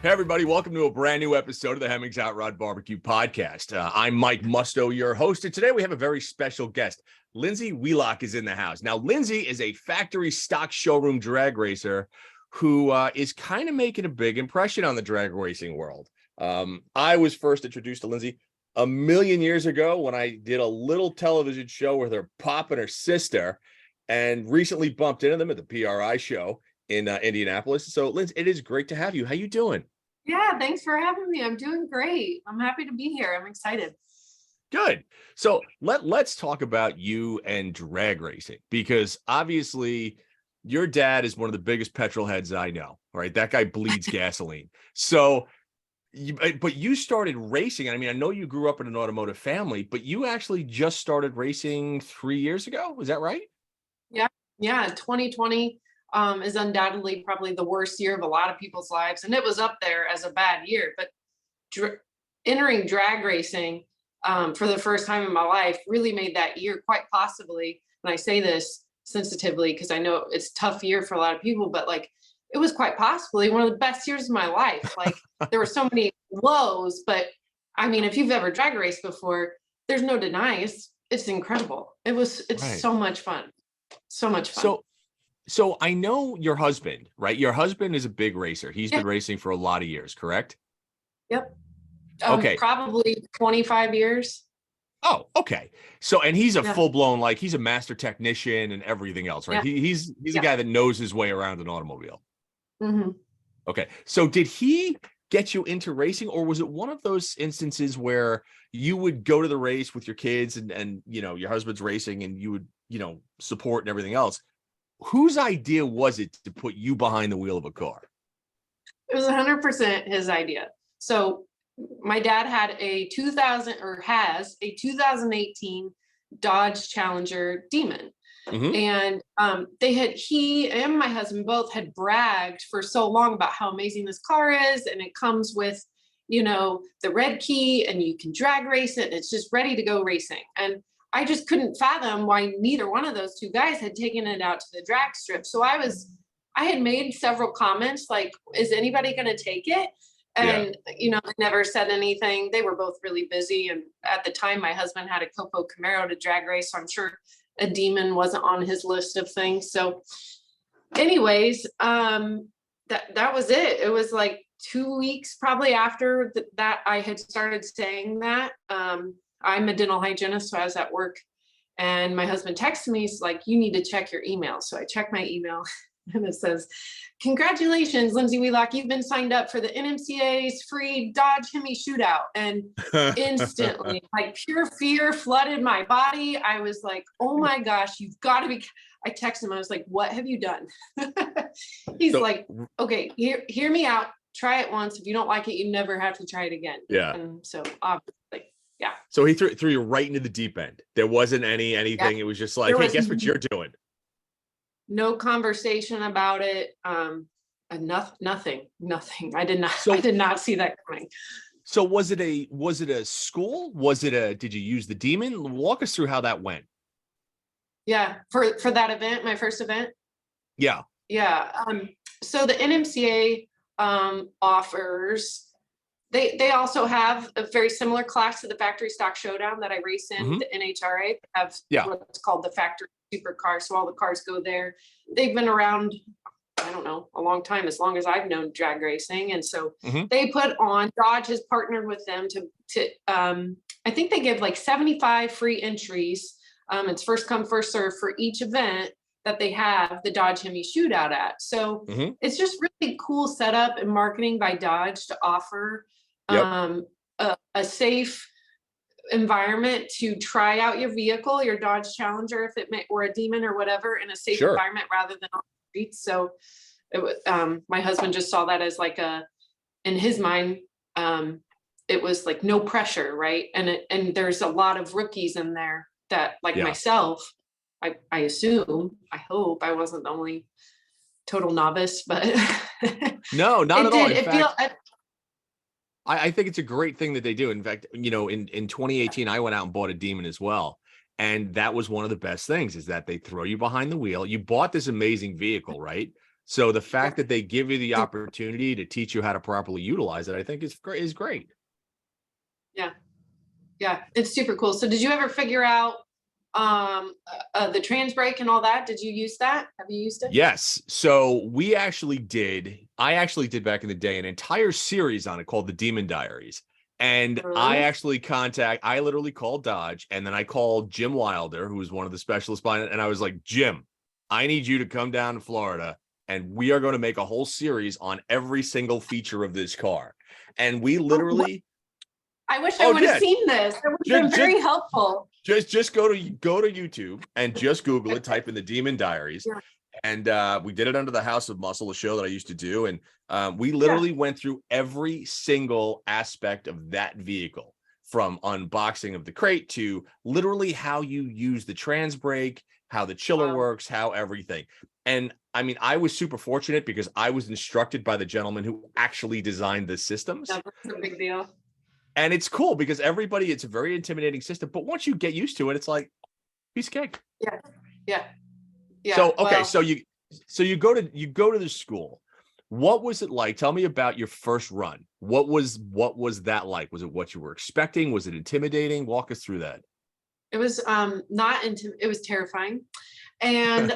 Hey, everybody. Welcome to a brand new episode of the Hemmings Hot Rod Barbecue Podcast. I'm Mike Musto, your host, and today we have a very special guest. Lindsay Wheelock is in the house. Now, Lindsay is a factory stock showroom drag racer who is kind of making a big impression on the drag racing world. I was first introduced to Lindsay a million years ago when I did a little television show with her pop and her sister, and recently bumped into them at the PRI show in Indianapolis. So, Lindsay, it is great to have you. How you doing? Yeah, thanks for having me. I'm doing great. I'm happy to be here. I'm excited. Good. So let's talk about you and drag racing, because obviously your dad is one of the biggest petrol heads I know, right? That guy bleeds gasoline. So, but you started racing. I mean, I know you grew up in an automotive family, but you actually just started racing 3 years ago. Is that right? Yeah. 2020 is undoubtedly probably the worst year of a lot of people's lives. And it was up there as a bad year, but entering drag racing for the first time in my life really made that year quite possibly. And I say this sensitively because I know it's a tough year for a lot of people, but like it was quite possibly one of the best years of my life. Like there were so many lows, but I mean, if you've ever drag raced before, there's no denying it's incredible. It's right. So much fun. So much fun. So I know your husband, right? Your husband is a big racer. He's been racing for a lot of years, correct? Yep. Okay. Probably 25 years. Oh, okay. So, and he's a full-blown, like he's a master technician and everything else, right? Yeah. He's a guy that knows his way around an automobile. Mm-hmm. Okay. So did he get you into racing, or was it one of those instances where you would go to the race with your kids and you know, your husband's racing and you would, you know, support and everything else? Whose idea was it to put you behind the wheel of a car? It was 100% his idea. So my dad has a 2018 Dodge Challenger Demon. Mm-hmm. And he and my husband both had bragged for so long about how amazing this car is. And it comes with, you know, the red key and you can drag race it. And it's just ready to go racing. And I just couldn't fathom why neither one of those two guys had taken it out to the drag strip. So I had made several comments like, is anybody going to take it? And, you know, I never said anything. They were both really busy. And at the time, my husband had a Coco Camaro to drag race. So I'm sure a Demon wasn't on his list of things. So anyways, that was it. It was like 2 weeks probably after that I had started saying that. I'm a dental hygienist, so I was at work and my husband texted me, he's like, you need to check your email. So I checked my email and it says, congratulations, Lindsay Wheelock, you've been signed up for the NMCA's free Dodge HEMI Shootout. And instantly, like pure fear flooded my body. I was like, oh my gosh, you've got to be. I texted him, I was like, what have you done? He's like, okay, hear me out. Try it once. If you don't like it, you never have to try it again. Yeah. And so obviously. Yeah. So he threw you right into the deep end. There wasn't anything. Yeah. It was just like, hey, guess what you're doing? No conversation about it. Nothing. I did not see that coming. So was it a school? Did you use the Demon? Walk us through how that went. Yeah. For that event, my first event. Yeah. Yeah. So the NMCA offers. They also have a very similar class to the factory stock showdown that I race in. Mm-hmm. The NHRA have what's called the factory supercar. So all the cars go there. They've been around, I don't know, a long time, as long as I've known drag racing. And so they put on, Dodge has partnered with them to I think they give like 75 free entries. It's first come, first serve for each event that they have the Dodge HEMI Shootout at. So it's just really cool setup and marketing by Dodge to offer a safe environment to try out your vehicle, your Dodge Challenger, if it may, or a Demon or whatever, in a safe environment rather than on the streets. So it was, my husband just saw that as like in his mind, it was like no pressure, right? And there's a lot of rookies in there that like myself, I assume, I hope I wasn't the only total novice, but no, not at all. In fact, I think it's a great thing that they do. In fact, you know, in 2018, I went out and bought a Demon as well. And that was one of the best things, is that they throw you behind the wheel. You bought this amazing vehicle, right? So the fact that they give you the opportunity to teach you how to properly utilize it, I think is great. Yeah. Yeah, it's super cool. So did you ever figure out the trans brake and all that? Did you use that? Have you used it? Yes. So I actually did back in the day an entire series on it called the Demon Diaries. And I literally called Dodge, and then I called Jim Wilder, who was one of the specialists behind it. And I was like, Jim, I need you to come down to Florida, and we are going to make a whole series on every single feature of this car. And we literally, I wish I would have seen this. It would have been very helpful. Just go to YouTube and just Google it, type in the Demon Diaries. Yeah. And we did it under the House of Muscle, a show that I used to do. And we literally went through every single aspect of that vehicle, from unboxing of the crate to literally how you use the trans brake, how the chiller works, how everything. And I mean, I was super fortunate because I was instructed by the gentleman who actually designed the systems. That's a big deal. And it's cool because it's a very intimidating system. But once you get used to it, it's like piece of cake. Yeah. Yeah. Yeah. So, okay. Well, so you go to the school. What was it like? Tell me about your first run. What was that like? Was it what you were expecting? Was it intimidating? Walk us through that. It was it was terrifying. And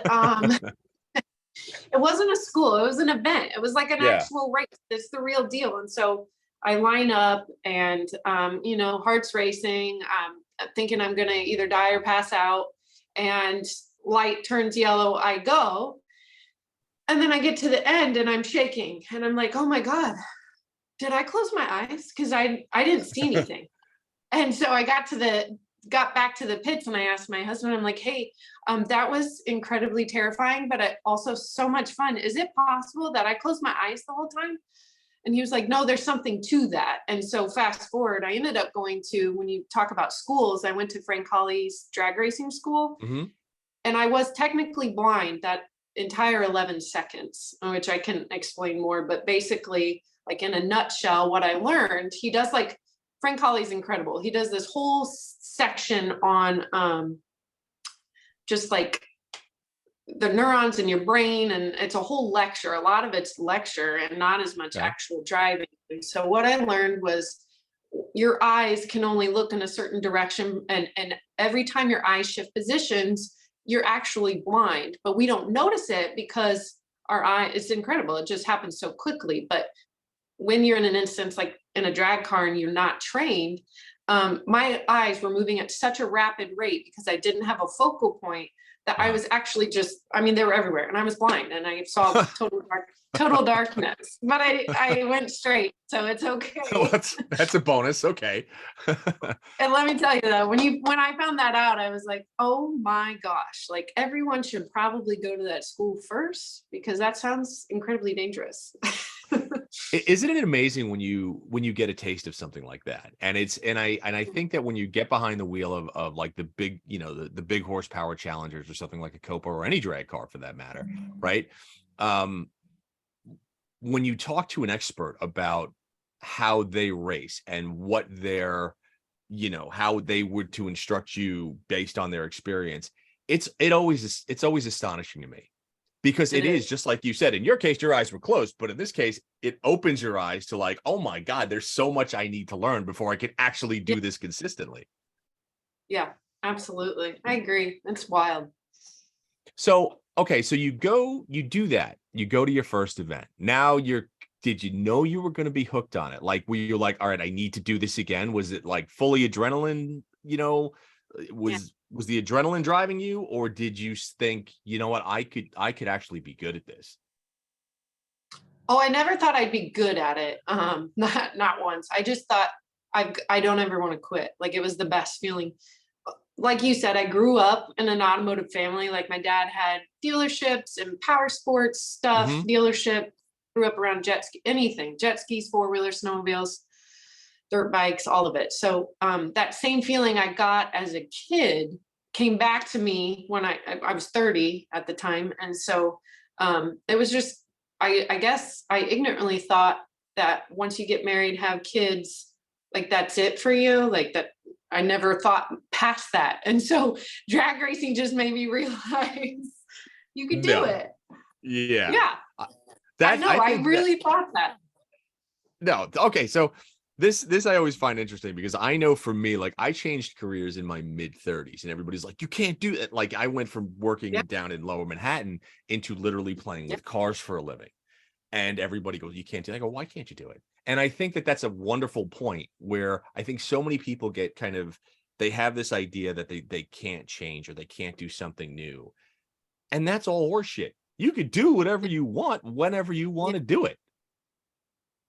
it wasn't a school, it was an event. It was like an actual race. It's the real deal. And so I line up and heart's racing, thinking I'm gonna either die or pass out, and light turns yellow, I go. And then I get to the end and I'm shaking and I'm like, oh my God, did I close my eyes? Because I didn't see anything. And so I got back to the pits and I asked my husband, I'm like, hey, that was incredibly terrifying, but also so much fun. Is it possible that I closed my eyes the whole time? And he was like, no, there's something to that. And so fast forward, I ended up going to, when you talk about schools, I went to Frank Hawley's drag racing school. Mm-hmm. And I was technically blind that entire 11 seconds, which I can explain more. But basically, like in a nutshell, what I learned, he does Frank Hawley's incredible. He does this whole section on just like the neurons in your brain, and it's a whole lecture. A lot of it's lecture and not as much actual driving. So what I learned was your eyes can only look in a certain direction, and every time your eyes shift positions, you're actually blind, but we don't notice it because it's incredible. It just happens so quickly. But when you're in an instance like in a drag car and you're not trained, my eyes were moving at such a rapid rate because I didn't have a focal point that I was actually they were everywhere, and I was blind and I saw total darkness, but I went straight. So it's okay. Well, that's a bonus. Okay. And let me tell you though, when I found that out, I was like, oh my gosh, like everyone should probably go to that school first, because that sounds incredibly dangerous. Isn't it amazing when you get a taste of something like that? And I think that when you get behind the wheel of like the big, the big horsepower Challengers or something like a Copa or any drag car for that matter, right? When you talk to an expert about how they race and what their, how they would to instruct you based on their experience, it's always astonishing to me. Because it is just like you said, in your case, your eyes were closed, but in this case, it opens your eyes to like, oh my God, there's so much I need to learn before I can actually do this consistently. Yeah, absolutely. I agree. It's wild. So, okay. So you do that. You go to your first event. Now did you know you were going to be hooked on it? Like, were you like, all right, I need to do this again? Was it like fully adrenaline, was the adrenaline driving you, or did you think, you know what, I could actually be good at this? Oh, I never thought I'd be good at it. Not once. I just thought I don't ever want to quit. Like, it was the best feeling. Like you said, I grew up in an automotive family. Like, my dad had dealerships and power sports stuff, dealership, grew up around jet skis, four-wheelers, snowmobiles, dirt bikes, all of it. So that same feeling I got as a kid came back to me when I was 30 at the time. And so it was just, I guess I ignorantly thought that once you get married, have kids, like that's it for you. Like that, I never thought past that. And so drag racing just made me realize you could do it. Yeah. Yeah. That I know. I think really thought that. no. Okay. So this I always find interesting because I know for me, like I changed careers in my mid-30s and everybody's like, you can't do that. Like I went from working Yeah. down in Lower Manhattan into literally playing Yeah. with cars for a living. And everybody goes, you can't do it. I go, why can't you do it? And I think that that's a wonderful point where I think so many people get kind of, they have this idea that they can't change or they can't do something new. And that's all horseshit. You could do whatever you want, whenever you want to do it.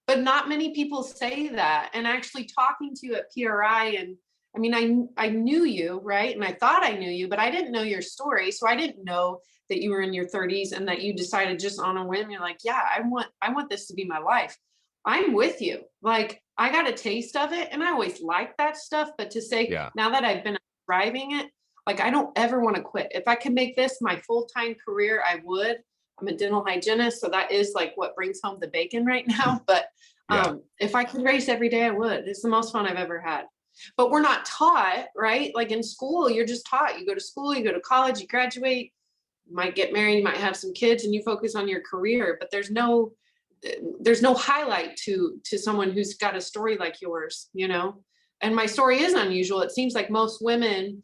But not many people say that. And actually talking to you at PRI, and I mean, I knew you, right? And I thought I knew you, but I didn't know your story. So I didn't know that you were in your 30s and that you decided just on a whim, you're like, yeah, I want this to be my life. I'm with you. Like I got a taste of it and I always liked that stuff. But to say Yeah. now that I've been driving it, like I don't ever want to quit. If I could make this my full-time career, I would. I'm a dental hygienist, so that is like what brings home the bacon right now. But Yeah. if I could race every day, I would. It's the most fun I've ever had. But we're not taught, right? Like in school, you're just taught. You go to school, you go to college, you graduate, you might get married, you might have some kids, and you focus on your career. But there's no highlight to someone who's got a story like yours, you know. And my story is unusual. It seems like most women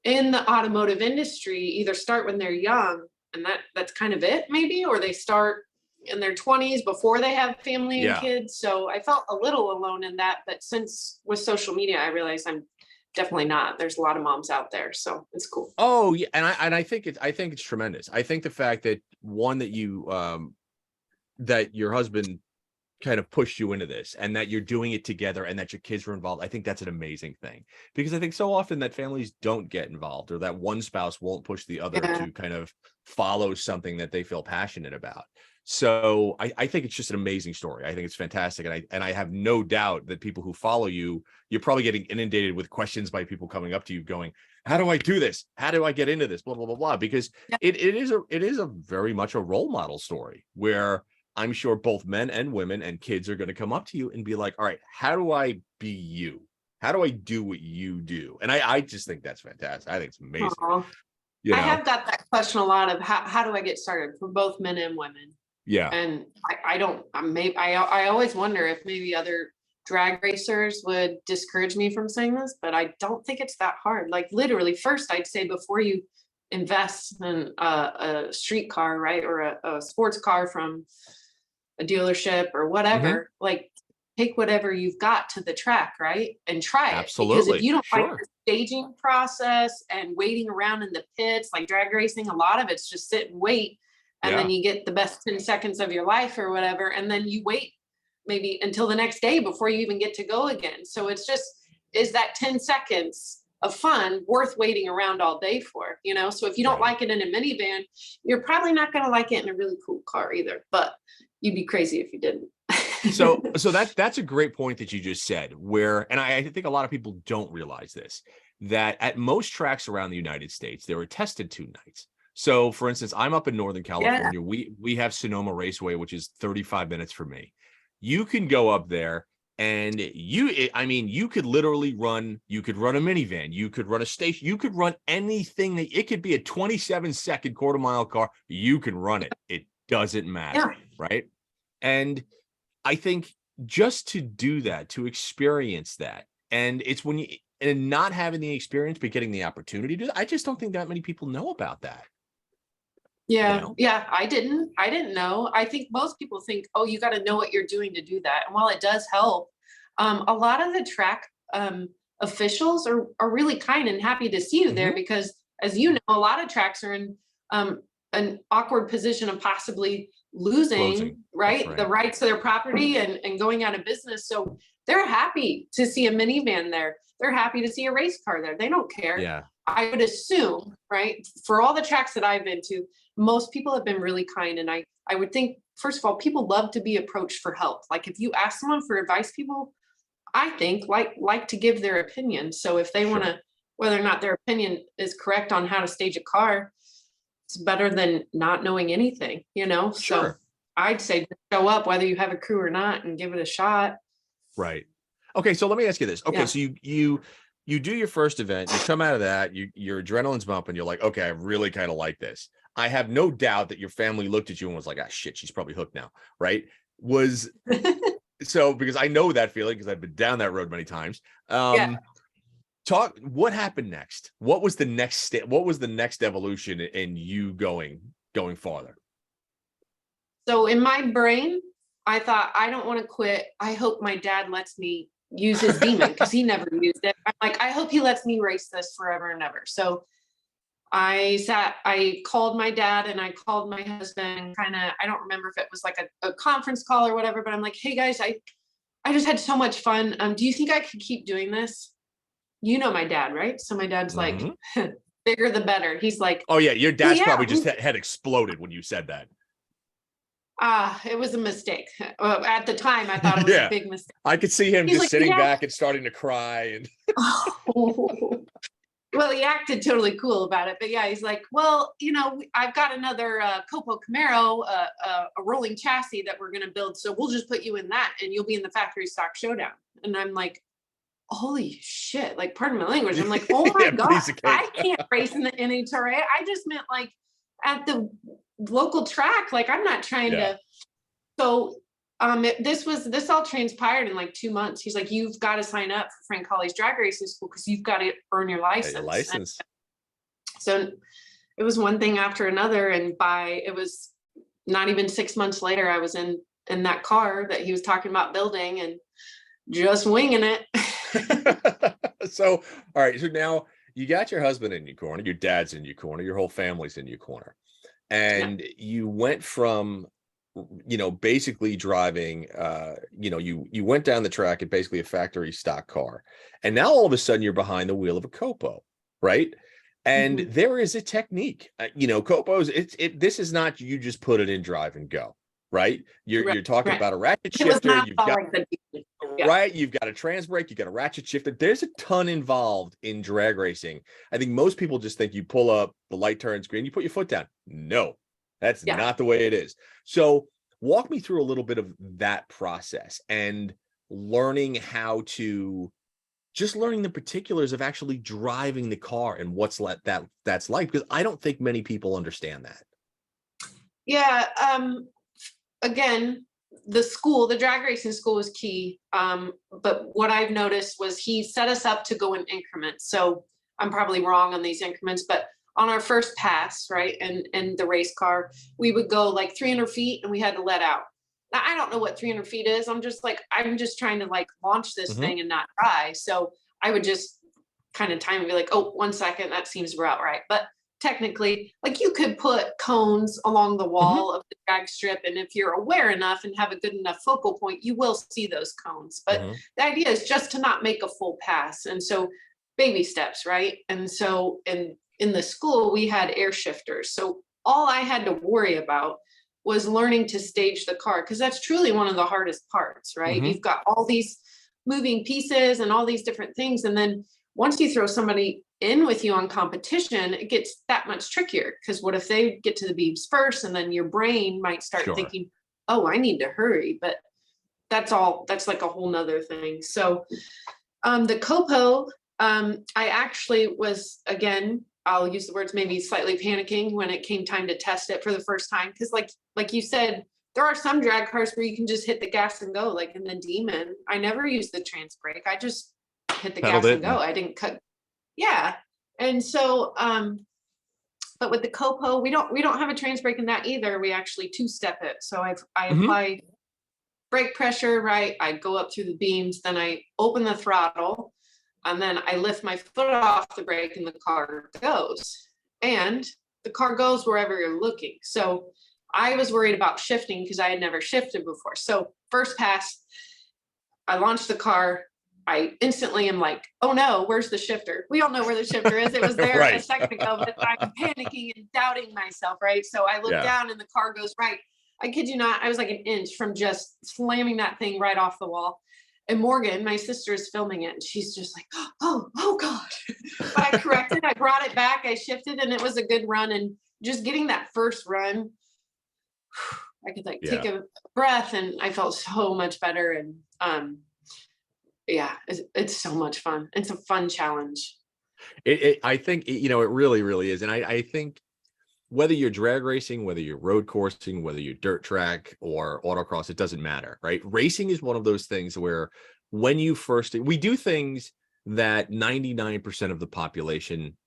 in the automotive industry either start when they're young and that's kind of it maybe, or they start in their 20s before they have family and Yeah. kids. So I felt a little alone in that, but since with social media I realized I'm definitely not. There's a lot of moms out there, so it's cool. Oh yeah, and I think it's tremendous. I think the fact that one that you that your husband kind of pushed you into this and that you're doing it together and that your kids were involved, I think that's an amazing thing, because I think so often that families don't get involved or that one spouse won't push the other Yeah. to kind of follow something that they feel passionate about. So I think it's just an amazing story. I think it's fantastic. And I have no doubt that people who follow you, you're probably getting inundated with questions by people coming up to you going, how do I do this? How do I get into this? Blah, blah, blah, blah. Because it is a very much a role model story where I'm sure both men and women and kids are going to come up to you and be like, all right, how do I be you? How do I do what you do? And I just think that's fantastic. I think it's amazing. Aww. You know? I have got that question a lot of how do I get started for both men and women? Yeah. And I always wonder if maybe other drag racers would discourage me from saying this, but I don't think it's that hard. Like literally first I'd say before you invest in a street car, right? Or a sports car from a dealership or whatever, like take whatever you've got to the track, right? And try it. Absolutely. Because if you don't like Sure. the staging process and waiting around in the pits, like drag racing, a lot of it's just sit and wait. And then you get the best 10 seconds of your life or whatever. And then you wait maybe until the next day before you even get to go again. So it's just, is that 10 seconds of fun worth waiting around all day for, you know? So if you don't like it in a minivan, you're probably not going to like it in a really cool car either, but you'd be crazy if you didn't. so that's a great point that you just said, where, and I think a lot of people don't realize this, that at most tracks around the United States, they were tested 2 nights. So for instance, I'm up in Northern California. We have Sonoma Raceway, which is 35 minutes from me. You can go up there and you could literally you could run a minivan, you could run a station, you could run anything that it could be a 27-second quarter-mile car. You can run it. It doesn't matter. Right. And I think just to do that, to experience that, and it's when and not having the experience, but getting the opportunity to do that, I just don't think that many people know about that. Yeah. You know? Yeah. I didn't know. I think most people think, oh, you got to know what you're doing to do that. And while it does help, a lot of the track officials are really kind and happy to see you there because, as you know, a lot of tracks are in an awkward position of possibly losing right the rights to their property and going out of business. So they're happy to see a minivan there. They're happy to see a race car there. They don't care. Yeah. I would assume, right, for all the tracks that I've been to, most people have been really kind. And I would think, first of all, people love to be approached for help. Like if you ask someone for advice, people, I think, like to give their opinion. So if they want to, whether or not their opinion is correct on how to stage a car, it's better than not knowing anything, you know? So I'd say show up whether you have a crew or not and give it a shot. Right. Okay. So let me ask you this. Okay. So you do your first event, you come out of that, your adrenaline's bumping. You're like, okay, I really kind of like this. I have no doubt that your family looked at you and was like, ah, shit, she's probably hooked now, right? So because I know that feeling because I've been down that road many times. Yeah. What happened next? What was the next step? What was the next evolution in you going farther? So in my brain, I thought, I don't want to quit. I hope my dad lets me use his Demon because he never used it. I'm like, I hope he lets me race this forever and ever. So I called my dad and I called my husband, I don't remember if it was like a conference call or whatever, but I'm like, hey guys, I just had so much fun. Do you think I could keep doing this? You know my dad, right? So my dad's like, bigger the better. He's like, oh yeah, your dad's yeah, probably just had exploded when you said that. It was a mistake. At the time, I thought it was a big mistake. I could see him He's just like, sitting back and starting to cry. And well, he acted totally cool about it. But yeah, he's like, well, I've got another Copo Camaro, a rolling chassis that we're going to build. So we'll just put you in that and you'll be in the factory stock Showdown. And I'm like, holy shit, like, pardon my language. I'm like, oh my God, I can't race in the NHRA. I just meant like at the local track. Like, I'm not trying to. So this all transpired in like 2 months. He's like, you've got to sign up for Frank Hawley's drag racing school because you've got to earn your license. Yeah, your license. So it was one thing after another. And it was not even 6 months later, I was in that car that he was talking about building and just winging it. So, all right. So now you got your husband in your corner, your dad's in your corner, your whole family's in your corner. And you went from, basically driving, you went down the track at basically a factory stock car. And now all of a sudden you're behind the wheel of a Copo, right? And there is a technique, Copos. This is not, you just put it in drive and go, right? You're talking about a ratchet shifter. You've got a trans brake, you've got a ratchet shifter. There's a ton involved in drag racing. I think most people just think you pull up, the light turns green, you put your foot down. No, that's not the way it is. So walk me through a little bit of that process and learning the particulars of actually driving the car and that's like, because I don't think many people understand that. Yeah. Again, the drag racing school was key. But what I've noticed was he set us up to go in increments. So I'm probably wrong on these increments, but on our first pass, right, and the race car, we would go like 300 feet and we had to let out. Now, I don't know what 300 feet is. I'm just trying to like launch this thing and not die. So I would just kind of time and be like, oh, 1 second, that seems about right. But technically, like, you could put cones along the wall of the drag strip. And if you're aware enough and have a good enough focal point, you will see those cones. But the idea is just to not make a full pass. And so baby steps, right? And so in the school, we had air shifters. So all I had to worry about was learning to stage the car, because that's truly one of the hardest parts, right? You've got all these moving pieces and all these different things. And then once you throw somebody in with you on competition, it gets that much trickier, because what if they get to the beams first and then your brain might start thinking, oh, I need to hurry. But that's like a whole nother thing. So the Copo, I actually was, again, I'll use the words maybe slightly panicking when it came time to test it for the first time. Because like you said, there are some drag cars where you can just hit the gas and go, like in the Demon. I never used the trans brake. I just hit the gas and go. I didn't cut. Yeah. And so, but with the Copo, we don't have a trans brake in that either. We actually two-step it. So I apply brake pressure, right? I go up through the beams, then I open the throttle, and then I lift my foot off the brake and the car goes. And the car goes wherever you're looking. So I was worried about shifting because I had never shifted before. So first pass, I launched the car. I instantly am like, oh no, where's the shifter? We all know where the shifter is. It was there a second ago, but I'm panicking and doubting myself, right? So I look down and the car goes right. I kid you not, I was like an inch from just slamming that thing right off the wall. And Morgan, my sister, is filming it. And she's just like, oh God. But I corrected, I brought it back, I shifted, and it was a good run. And just getting that first run, I could take a breath, and I felt so much better. And yeah, it's so much fun. It's a fun challenge. I think, it really, really is. And I think whether you're drag racing, whether you're road coursing, whether you're dirt track or autocross, it doesn't matter, right? Racing is one of those things where when you first, we do things that 99% of the population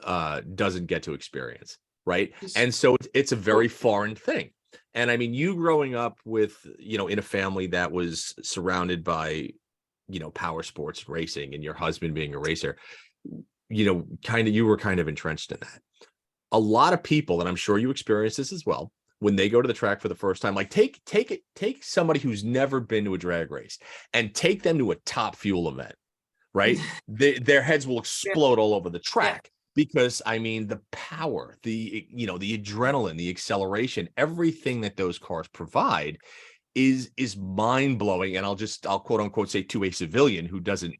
doesn't get to experience, right? And so it's a very foreign thing. And I mean, you growing up with, in a family that was surrounded by, power sports racing, and your husband being a racer, you were kind of entrenched in that. A lot of people, and I'm sure you experience this as well, when they go to the track for the first time, like take somebody who's never been to a drag race and take them to a Top Fuel event, right? Their heads will explode all over the track. Because I mean, the power, the adrenaline, the acceleration, everything that those cars provide is mind blowing. And I'll quote unquote say to a civilian who doesn't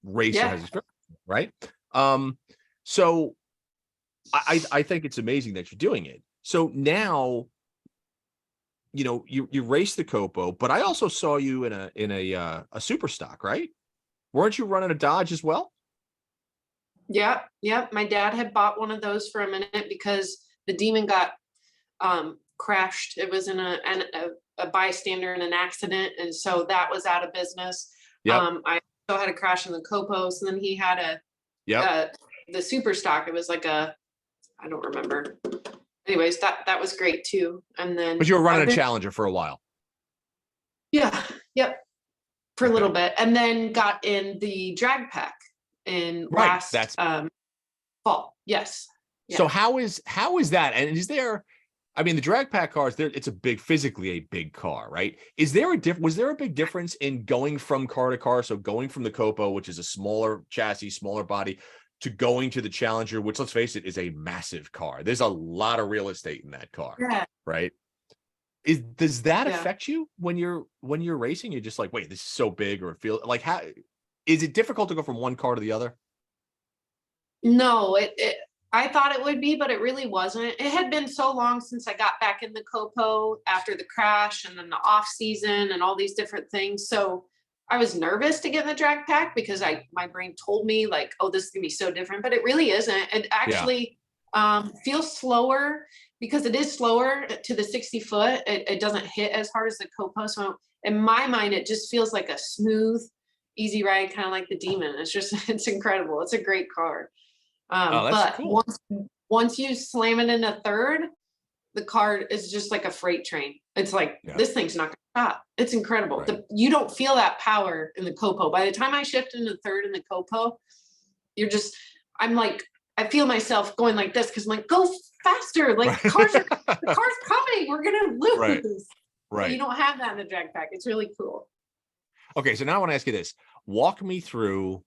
race or has experience, right? So I think it's amazing that you're doing it. So now, you race the Copo, but I also saw you in a super stock, right? Weren't you running a Dodge as well? Yep. My dad had bought one of those for a minute because the Demon got crashed. It was in a bystander in an accident, and so that was out of business. I also had a crash in the Copos, and then he had the super stock. It was like I don't remember. Anyways, that was great too. And then, but you were running a Challenger for a while. For a little bit, and then got in the drag pack in last fall. Yes. So how is that? And is there, I mean, the drag pack cars, it's physically a big car, right? Was there a big difference in going from car to car? So going from the Copo, which is a smaller chassis, smaller body, to going to the Challenger, which, let's face it, is a massive car. There's a lot of real estate in that car, right? Does that affect you when you're racing? You're just like, wait, this is so big, or feel like, how is it difficult to go from one car to the other? No, I thought it would be, but it really wasn't. It had been so long since I got back in the Copo after the crash and then the off season and all these different things. So I was nervous to get in the drag pack because my brain told me like, oh, this is gonna be so different, but it really isn't. It actually feels slower because it is slower to the 60 foot. It doesn't hit as hard as the Copo. So in my mind, it just feels like a smooth, easy ride, kind of like the Demon. It's incredible. It's a great car. But cool. once you slam it in a third, the car is just like a freight train. It's like, this thing's not gonna stop. It's incredible. Right. You don't feel that power in the Copo. By the time I shift into third in the Copo, I feel myself going like this because I'm like, go faster. Like the car's coming. We're gonna lose. Right. You don't have that in the drag pack. It's really cool. Okay, so now I want to ask you this. Walk me through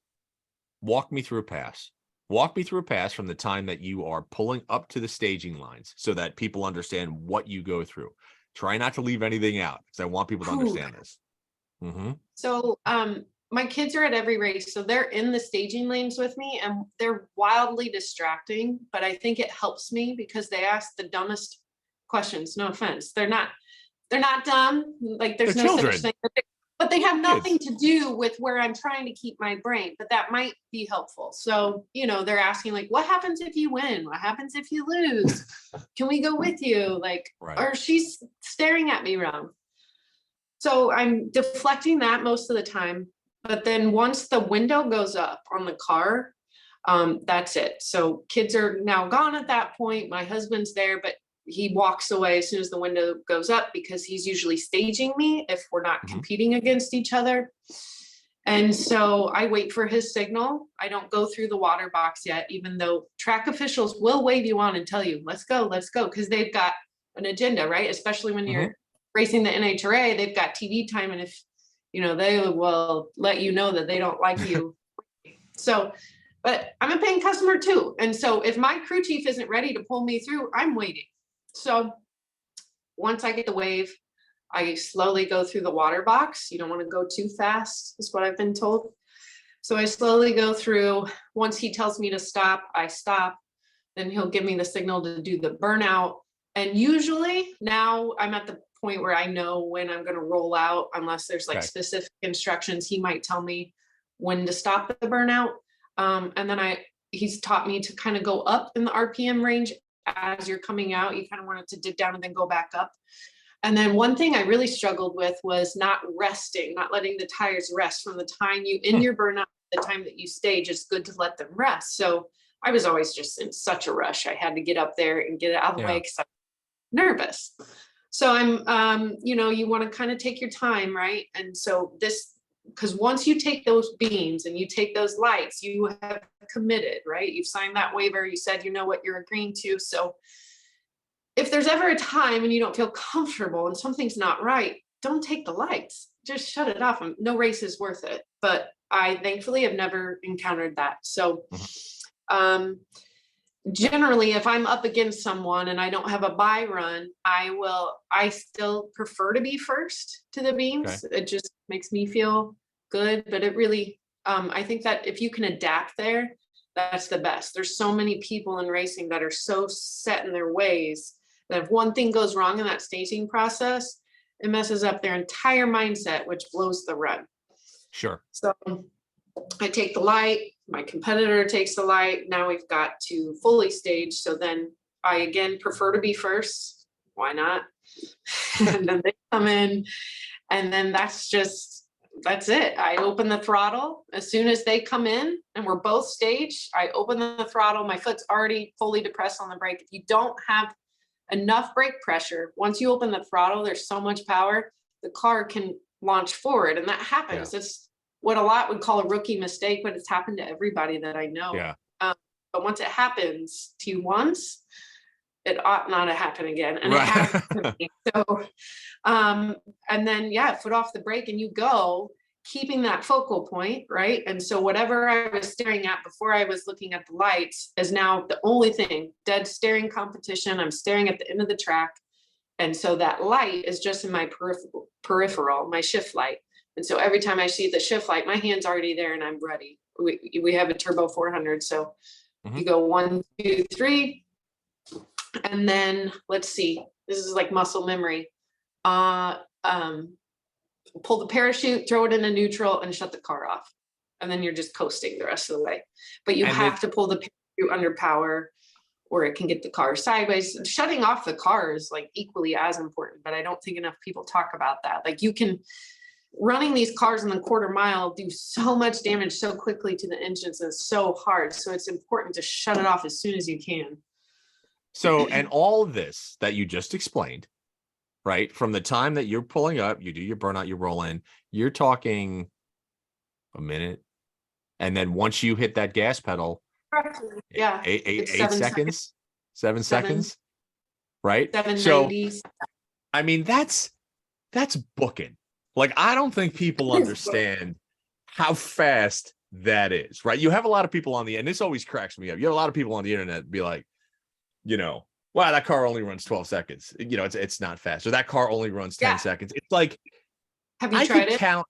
a pass. Walk me through a pass from the time that you are pulling up to the staging lines so that people understand what you go through. Try not to leave anything out because I want people to understand this. Mm-hmm. So my kids are at every race, so they're in the staging lanes with me, and they're wildly distracting, but I think it helps me because they ask the dumbest questions. No offense. They're not dumb. Like there's no such thing. But they have nothing to do with where I'm trying to keep my brain, but that might be helpful. So, they're asking like, what happens if you win? What happens if you lose? Can we go with you? Like, or she's staring at me wrong. So I'm deflecting that most of the time. But then once the window goes up on the car, that's it. So kids are now gone at that point. My husband's there, but he walks away as soon as the window goes up because he's usually staging me if we're not competing against each other. And so I wait for his signal. I don't go through the water box yet, even though track officials will wave you on and tell you, let's go, because they've got an agenda, right? Especially when you're racing the NHRA, they've got TV time. And if, they will let you know that they don't like you. So, but I'm a paying customer too. And so if my crew chief isn't ready to pull me through, I'm waiting. So once I get the wave, I slowly go through the water box. You don't want to go too fast, is what I've been told. So I slowly go through. Once he tells me to stop, I stop. Then he'll give me the signal to do the burnout. And usually now I'm at the point where I know when I'm going to roll out, unless there's like specific instructions. He might tell me when to stop the burnout. And then he's taught me to kind of go up in the RPM range as you're coming out, you kind of want it to dip down and then go back up. And then one thing I really struggled with was not resting, not letting the tires rest from the time you in your burnout, the time that you stage. It's good to let them rest. So I was always just in such a rush. I had to get up there and get it out of the way because I'm nervous. So I'm, you want to kind of take your time, right? And so because once you take those beams and you take those lights, you have committed, right? You've signed that waiver. You said you know what you're agreeing to. So if there's ever a time and you don't feel comfortable and something's not right, don't take the lights. Just shut it off. No race is worth it. But I thankfully have never encountered that. So generally, if I'm up against someone and I don't have a buy run, I still prefer to be first to the beams. Okay. It just makes me feel good. But it really, I think that if you can adapt there, that's the best. There's so many people in racing that are so set in their ways that if one thing goes wrong in that staging process, it messes up their entire mindset, which blows the run. Sure. So I take the light, my competitor takes the light. Now we've got to fully stage. So then I again prefer to be first. Why not? And then they come in, and then that's it. I open the throttle as soon as they come in and we're both staged. I open the throttle. My foot's already fully depressed on the brake. If you don't have enough brake pressure, once you open the throttle, there's so much power, the car can launch forward. And that happens. Yeah. It's what a lot would call a rookie mistake, but it's happened to everybody that I know. Yeah. But once it happens to you once, it ought not to happen again. And right. It happened to me. So, and then, foot off the brake and you go, keeping that focal point, right? And so whatever I was staring at before I was looking at the lights is now the only thing, dead staring competition. I'm staring at the end of the track. And so that light is just in my peripheral, my shift light. And so every time I see the shift light, my hand's already there and I'm ready. We have a turbo 400. So you go 1, 2, 3. And then let's see, this is like muscle memory. Pull the parachute, throw it into neutral and shut the car off. And then you're just coasting the rest of the way. But you have to pull the parachute under power or it can get the car sideways. Shutting off the car is like equally as important, but I don't think enough people talk about that. Like running these cars in the quarter mile do so much damage so quickly to the engines and it's so hard. So it's important to shut it off as soon as you can. So, and all this that you just explained, right? From the time that you're pulling up, you do your burnout, you roll in, you're talking a minute. And then once you hit that gas pedal, yeah, eight seconds, 7 seconds, right? 790. So, I mean, that's booking. Like, I don't think people understand how fast that is, right? You have a lot of people on and this always cracks me up. You have a lot of people on the internet be like, wow, that car only runs 12 seconds. It's not fast. Or that car only runs 10 seconds. It's like, have you tried it? Count.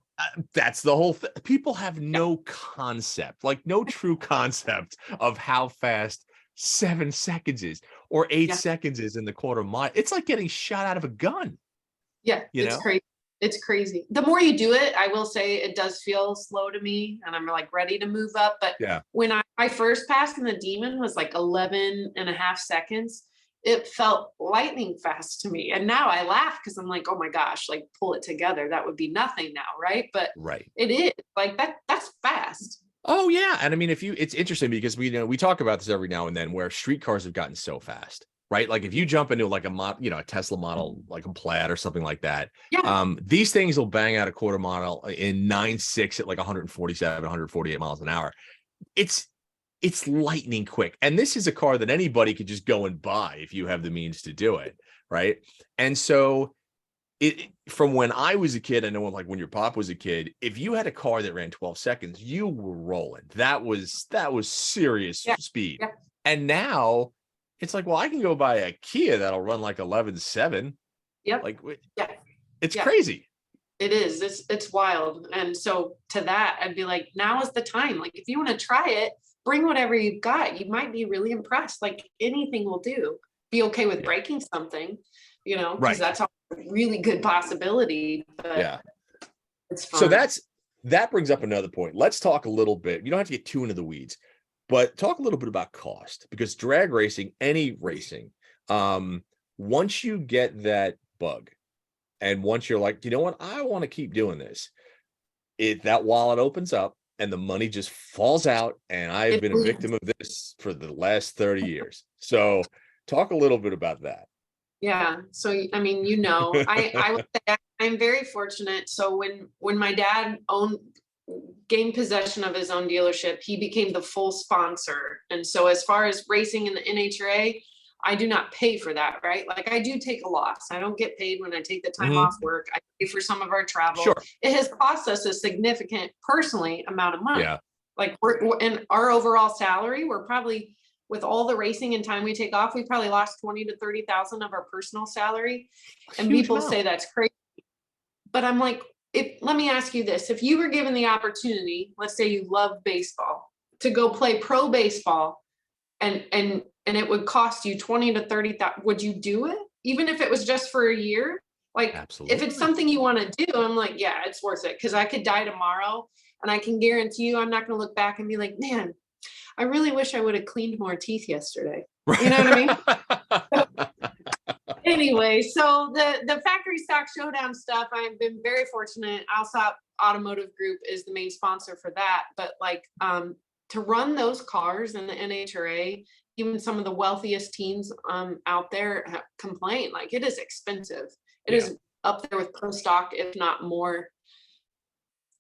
That's the whole thing. People have no concept, like no true concept of how fast 7 seconds is or 8 seconds is in the quarter mile. It's like getting shot out of a gun. Yeah, it's crazy. It's crazy. The more you do it, I will say it does feel slow to me and I'm like ready to move up. But when I first passed in the Demon was like 11 and a half seconds, it felt lightning fast to me. And now I laugh because I'm like, oh my gosh, like pull it together. That would be nothing now. Right. But it is like that's fast. Oh yeah. And I mean, it's interesting because we talk about this every now and then where street cars have gotten so fast. Right. Like if you jump into like a Tesla model, like a Plaid or something like that, these things will bang out a quarter mile in 9.6 at like 147, 148 miles an hour. It's lightning quick. And this is a car that anybody could just go and buy if you have the means to do it. Right. And so from when I was a kid, I know when your pop was a kid, if you had a car that ran 12 seconds, you were rolling. That was serious speed. Yeah. And now it's like, well, I can go buy a Kia that'll run like 11.7. Yep. Like, it's crazy. It is. It's wild. And so to that, I'd be like, now is the time. Like, if you want to try it, bring whatever you've got. You might be really impressed. Like anything will do. Be okay with breaking something, because that's a really good possibility. But it's fun. So that brings up another point. Let's talk a little bit. You don't have to get too into the weeds. But talk a little bit about cost, because drag racing, any racing, once you get that bug, and once you're like, you know what, I want to keep doing this, that wallet opens up and the money just falls out. And I've been a victim of this for the last 30 years. So talk a little bit about that. Yeah. So, I mean, I would say I'm very fortunate. So when my dad gained possession of his own dealership, he became the full sponsor. And so as far as racing in the NHRA, I do not pay for that, right? Like, I do take a loss. I don't get paid when I take the time off work. I pay for some of our travel. Sure. It has cost us a significant personally amount of money. Yeah. Like, we're in our overall salary, we're probably, with all the racing and time we take off, we probably lost 20 to 30,000 of our personal salary. And Huge people amount. say that's crazy. But I'm like, let me ask you this. If you were given the opportunity, let's say you love baseball, to go play pro baseball, and it would cost you 20 to 30,000, would you do it? Even if it was just for a year? Like, absolutely. If it's something you want to do, I'm like, yeah, it's worth it. Cause I could die tomorrow, and I can guarantee you, I'm not going to look back and be like, man, I really wish I would have cleaned more teeth yesterday. You know what I mean? Anyway, so the factory stock showdown stuff, I've been very fortunate. Alsop Automotive Group is the main sponsor for that. But like, to run those cars in the NHRA, even some of the wealthiest teams out there complain, like, it is expensive. It is up there with pro stock, if not more.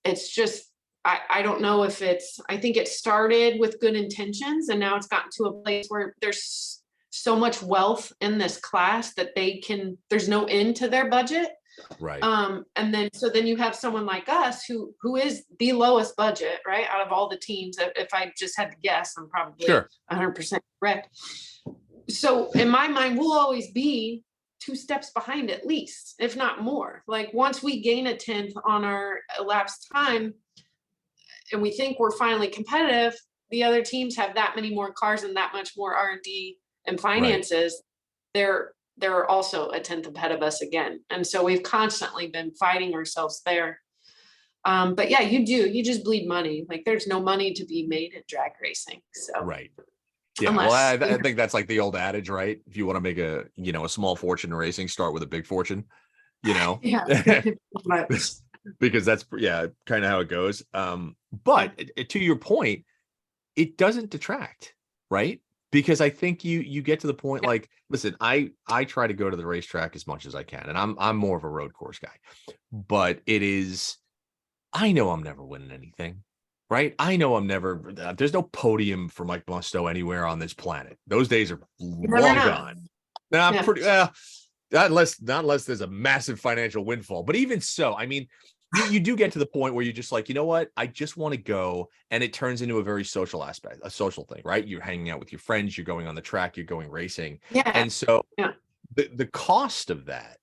It's just, I don't know if I think it started with good intentions, and now it's gotten to a place where there's so much wealth in this class that there's no end to their budget. Right. And then you have someone like us who is the lowest budget, right, out of all the teams. If I just had to guess, I'm probably 100% correct. So in my mind, we'll always be 2 steps behind, at least, if not more. Like, once we gain a 10th on our elapsed time, and we think we're finally competitive, the other teams have that many more cars and that much more R&D and finances. Right. They're also a 10th ahead of us again. And so we've constantly been fighting ourselves there. But yeah, you just bleed money. Like, there's no money to be made in drag racing. So right. Yeah. Well, I think that's like the old adage, right? If you want to make a small fortune in racing, start with a big fortune, Yeah. Because that's kind of how it goes. But to your point, it doesn't detract, right? Because I think you get to the point, like, listen, I try to go to the racetrack as much as I can, and I'm more of a road course guy. But I know I'm never winning anything, right? I know there's no podium for Mike Musto anywhere on this planet. Those days are long gone. Now, I'm pretty not unless there's a massive financial windfall. But even so, I mean, you do get to the point where you're just like, you know what? I just want to go. And it turns into a very social aspect, a social thing, right? You're hanging out with your friends, you're going on the track, you're going racing. Yeah. And so the cost of that,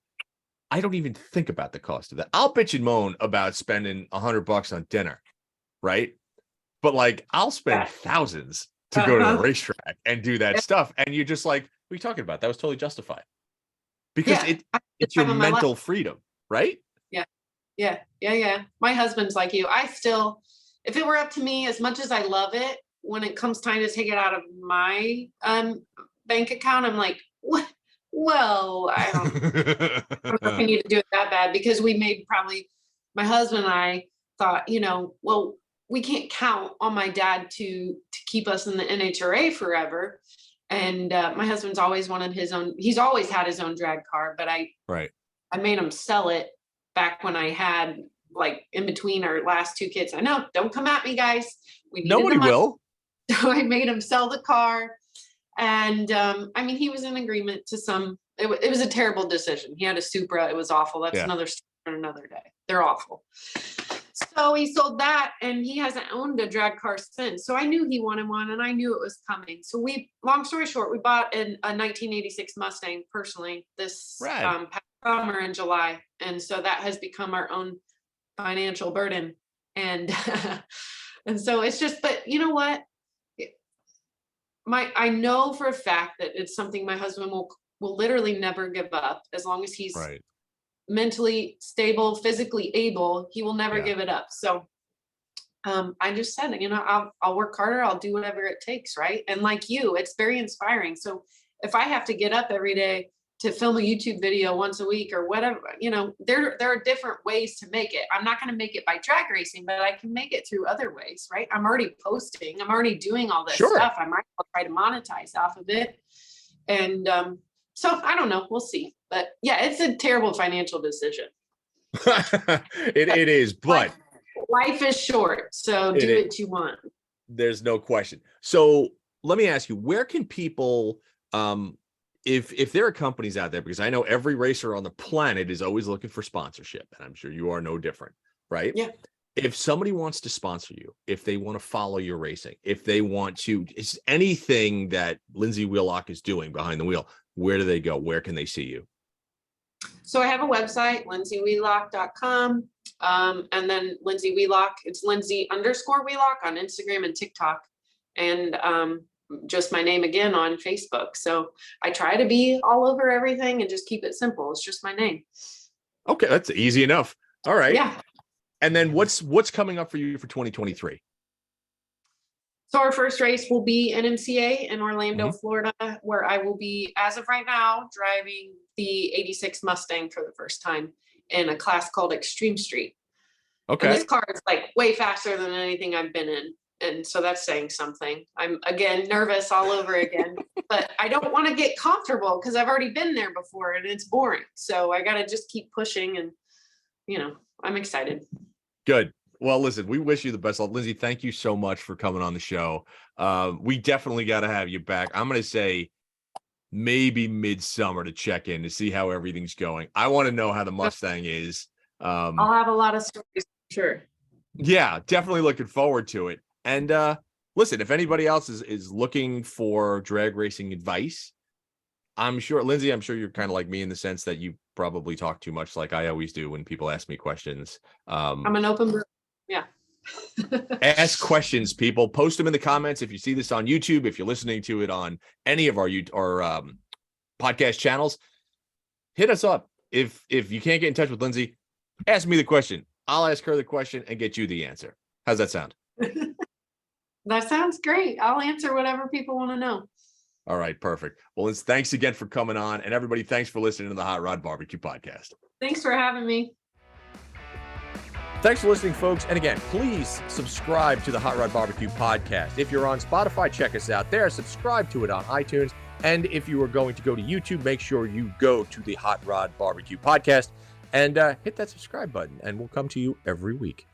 I don't even think about the cost of that. I'll bitch and moan about spending $100 on dinner, right? But like, I'll spend thousands to go to the racetrack and do that stuff. And you're just like, what are you talking about? That was totally justified. Because it's your mental freedom, right? Yeah. My husband's like you. If it were up to me, as much as I love it, when it comes time to take it out of my bank account, I'm like, what? Well, I don't know if I need to do it that bad, because my husband and I thought, well, we can't count on my dad to keep us in the NHRA forever. And my husband's always wanted he's always had his own drag car, but I made him sell it back when I had, like, in between our last 2 kids. I know, don't come at me, guys. Nobody will. So I made him sell the car. And I mean, he was in agreement to it was a terrible decision. He had a Supra. It was awful. That's another story for another day. They're awful. So he sold that, and he hasn't owned a drag car since. So I knew he wanted one, and I knew it was coming. So long story short, we bought a 1986 Mustang personally this past summer in July. And so that has become our own financial burden. And and so it's just, but you know what? I know for a fact that it's something my husband will literally never give up, as long as he's mentally stable, physically able. He will never give it up. So I just said, I'll work harder. I'll do whatever it takes. Right. And like you, it's very inspiring. So if I have to get up every day to film a YouTube video once a week or whatever, there are different ways to make it. I'm not going to make it by drag racing, but I can make it through other ways, right? I'm already posting. I'm already doing all this stuff. I might try to monetize off of it. And so I don't know. We'll see. But yeah, it's a terrible financial decision. It is, but life is short. So do what you want. There's no question. So let me ask you, where can people, if there are companies out there, because I know every racer on the planet is always looking for sponsorship, and I'm sure you are no different, right? Yeah. If somebody wants to sponsor you, if they want to follow your racing, if they want to, it's anything that Lindsay Wheelock is doing behind the wheel, where do they go? Where can they see you? So I have a website, lindsaywheelock.com. And then Lindsay Wheelock, it's Lindsay_Wheelock on Instagram and TikTok. And just my name again on Facebook. So I try to be all over everything and just keep it simple. It's just my name. Okay, that's easy enough. All right. Yeah. And then what's coming up for you for 2023? So our first race will be NMCA in Orlando, Florida, where I will be, as of right now, driving the 86 Mustang for the first time in a class called Extreme Street. Okay. And this car is like way faster than anything I've been in. And so that's saying something. I'm, again, nervous all over again, but I don't want to get comfortable because I've already been there before and it's boring. So I got to just keep pushing and, I'm excited. Good. Well, listen, we wish you the best. Lindsay, thank you so much for coming on the show. We definitely got to have you back. I'm going to say maybe midsummer to check in to see how everything's going. I want to know how the Mustang is. I'll have a lot of stories, sure. Yeah, definitely looking forward to it. And listen, if anybody else is looking for drag racing advice, I'm sure, Lindsay, I'm sure you're kind of like me in the sense that you probably talk too much like I always do when people ask me questions. I'm an open book. Yeah. Ask questions, people. Post them in the comments. If you see this on YouTube, if you're listening to it on any of our podcast channels, hit us up. If you can't get in touch with Lindsay, ask me the question. I'll ask her the question and get you the answer. How's that sound? That sounds great. I'll answer whatever people want to know. All right, perfect. Well, thanks again for coming on. And everybody, thanks for listening to the Hot Rod Barbecue Podcast. Thanks for having me. Thanks for listening, folks. And again, please subscribe to the Hot Rod Barbecue Podcast. If you're on Spotify, check us out there. Subscribe to it on iTunes. And if you are going to go to YouTube, make sure you go to the Hot Rod Barbecue Podcast and hit that subscribe button. And we'll come to you every week.